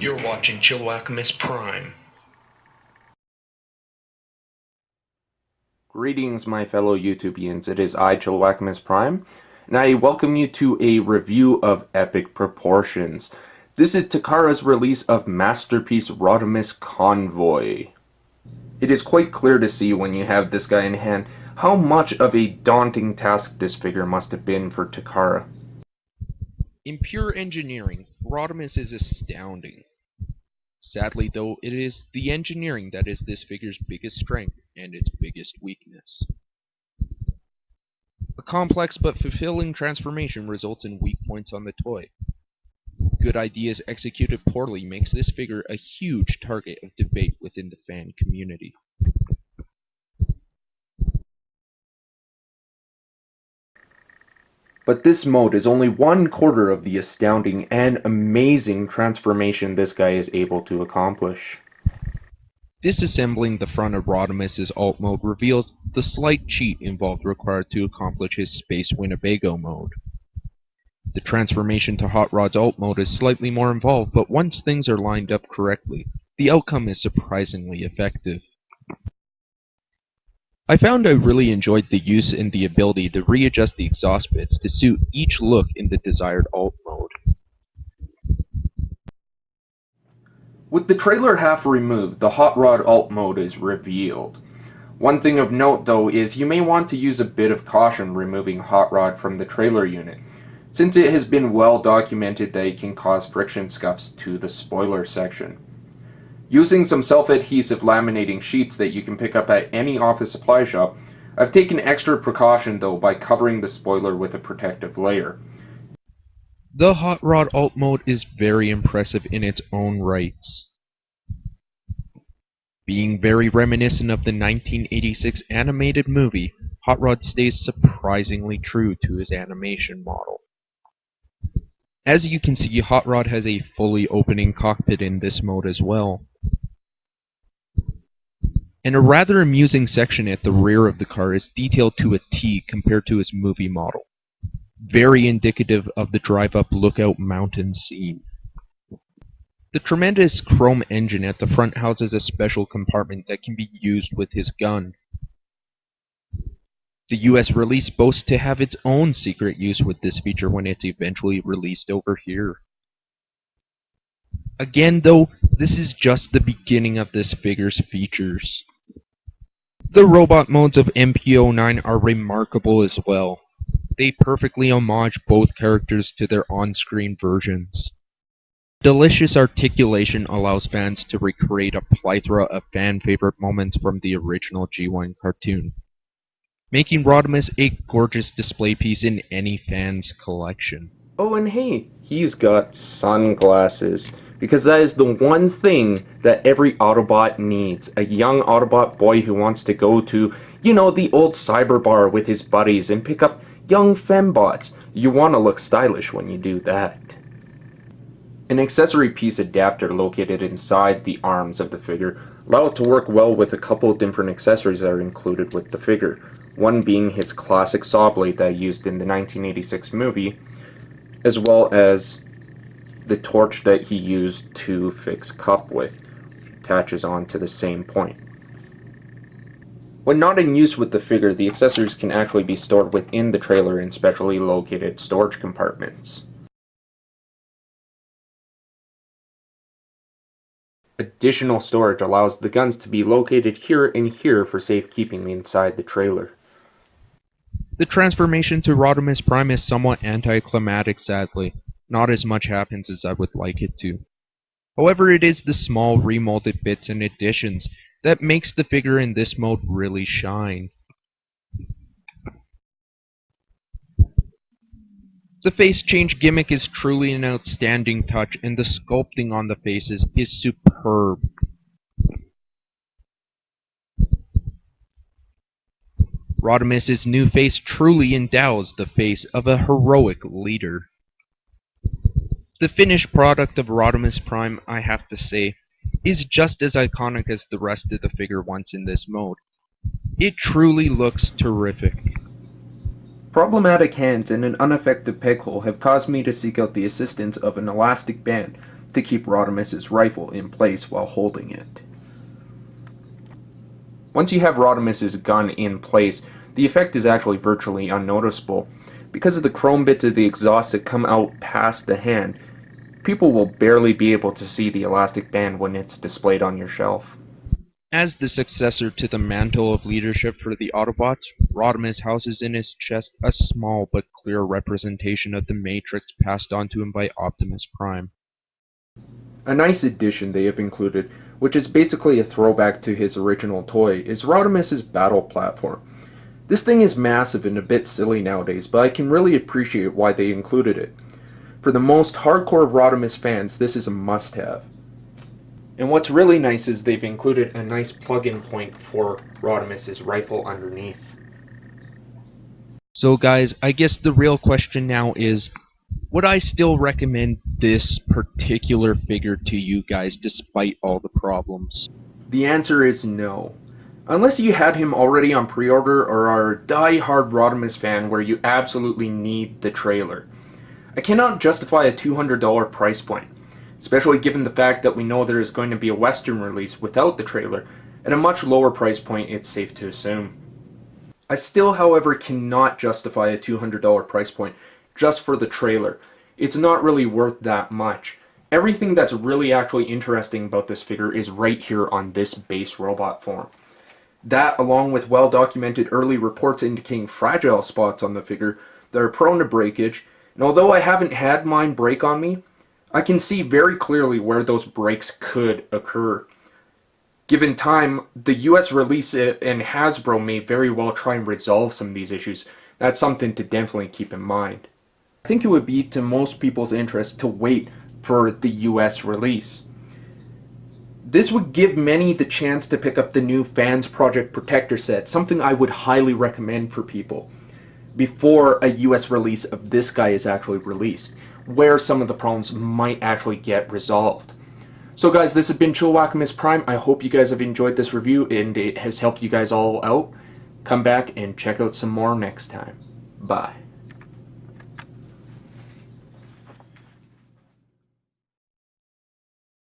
You're watching Wackimus Prime. Greetings, my fellow YouTubians. It is I, Wackimus Prime, and I welcome you to a review of epic proportions. This is Takara's release of masterpiece Rodimus Convoy. It is quite clear to see when you have this guy in hand how much of a daunting task this figure must have been for Takara. In pure engineering, Rodimus is astounding. Sadly, though, it is the engineering that is this figure's biggest strength and its biggest weakness. A complex but fulfilling transformation results in weak points on the toy. Good ideas executed poorly makes this figure a huge target of debate within the fan community. But this mode is only 1/4 of the astounding and amazing transformation this guy is able to accomplish. Disassembling the front of Rodimus's alt mode reveals the slight cheat involved required to accomplish his Space Winnebago mode. The transformation to Hot Rod's alt mode is slightly more involved, but once things are lined up correctly, the outcome is surprisingly effective. I found I really enjoyed the use and the ability to readjust the exhaust bits to suit each look in the desired alt mode. With the trailer half removed, the Hot Rod alt mode is revealed. One thing of note though is you may want to use a bit of caution removing Hot Rod from the trailer unit, since it has been well documented that it can cause friction scuffs to the spoiler section. Using some self-adhesive laminating sheets that you can pick up at any office supply shop, I've taken extra precaution though by covering the spoiler with a protective layer. The Hot Rod alt mode is very impressive in its own rights. Being very reminiscent of the 1986 animated movie, Hot Rod stays surprisingly true to his animation model. As you can see, Hot Rod has a fully opening cockpit in this mode as well, and a rather amusing section at the rear of the car is detailed to a T compared to his movie model. Very indicative of the drive-up lookout mountain scene. The tremendous chrome engine at the front houses a special compartment that can be used with his gun. The US release boasts to have its own secret use with this feature when it's eventually released over here. Again though, this is just the beginning of this figure's features. The robot modes of MP09 are remarkable as well. They perfectly homage both characters to their on-screen versions. Delicious articulation allows fans to recreate a plethora of fan-favorite moments from the original G1 cartoon, making Rodimus a gorgeous display piece in any fan's collection. Oh, and hey, he's got sunglasses, because that is the one thing that every Autobot needs. A young Autobot boy who wants to go to, the old cyber bar with his buddies and pick up young fembots. You want to look stylish when you do that. An accessory piece adapter located inside the arms of the figure allow it to work well with a couple different accessories that are included with the figure. One being his classic saw blade that I used in the 1986 movie, as well as the torch that he used to fix Cup with, which attaches onto the same point. When not in use with the figure, the accessories can actually be stored within the trailer in specially located storage compartments. Additional storage allows the guns to be located here and here for safekeeping inside the trailer. The transformation to Rodimus Prime is somewhat anticlimactic, sadly. Not as much happens as I would like it to. However, it is the small remolded bits and additions that makes the figure in this mode really shine. The face change gimmick is truly an outstanding touch, and the sculpting on the faces is superb. Rodimus's new face truly endows the face of a heroic leader. The finished product of Rodimus Prime, I have to say, is just as iconic as the rest of the figure once in this mode. It truly looks terrific. Problematic hands and an ineffective peg hole have caused me to seek out the assistance of an elastic band to keep Rodimus's rifle in place while holding it. Once you have Rodimus's gun in place, the effect is actually virtually unnoticeable. Because of the chrome bits of the exhaust that come out past the hand, people will barely be able to see the elastic band when it's displayed on your shelf. As the successor to the mantle of leadership for the Autobots, Rodimus houses in his chest a small but clear representation of the Matrix passed on to him by Optimus Prime. A nice addition they have included, which is basically a throwback to his original toy, is Rodimus's battle platform. This thing is massive and a bit silly nowadays, but I can really appreciate why they included it. For the most hardcore Rodimus fans, this is a must-have. And what's really nice is they've included a nice plug-in point for Rodimus's rifle underneath. So guys, I guess the real question now is, would I still recommend this particular figure to you guys despite all the problems? The answer is no. Unless you had him already on pre-order or are a die-hard Rodimus fan where you absolutely need the trailer. I cannot justify a $200 price point, especially given the fact that we know there is going to be a Western release without the trailer. At a much lower price point, it's safe to assume. I still, however, cannot justify a $200 price point just for the trailer. It's not really worth that much. Everything that's really actually interesting about this figure is right here on this base robot form. That, along with well-documented early reports indicating fragile spots on the figure that are prone to breakage, and although I haven't had mine break on me, I can see very clearly where those breaks could occur. Given time, the US release and Hasbro may very well try and resolve some of these issues. That's something to definitely keep in mind. I think it would be to most people's interest to wait for the US release. This would give many the chance to pick up the new Fans Project Protector set, something I would highly recommend for people, before a US release of this guy is actually released, where some of the problems might actually get resolved. So guys, this has been Wackimus Prime. I hope you guys have enjoyed this review and it has helped you guys all out. Come back and check out some more next time. Bye.